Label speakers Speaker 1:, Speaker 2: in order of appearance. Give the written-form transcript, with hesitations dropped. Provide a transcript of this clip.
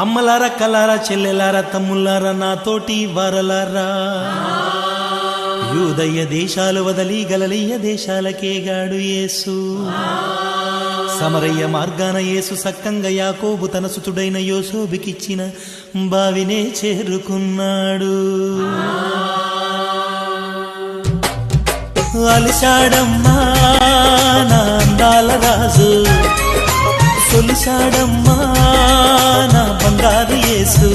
Speaker 1: అమ్మలారా కలారా చెల్లెలారా తమ్ములారా నాతోటి వారలారా యూదయ్య దేశాలు వదలి గలిలయ దేశాలకేగాడు యేసు. సమరయ్య మార్గాన యేసు సక్కంగా యాకోబు తన సుతుడైన యోసేపుకిచ్చిన బావినే చేరుకున్నాడు. అలిశాడమ్మా నా అందాల రాజు, సొలిశాడమ్మా నా బంగారు యేసు.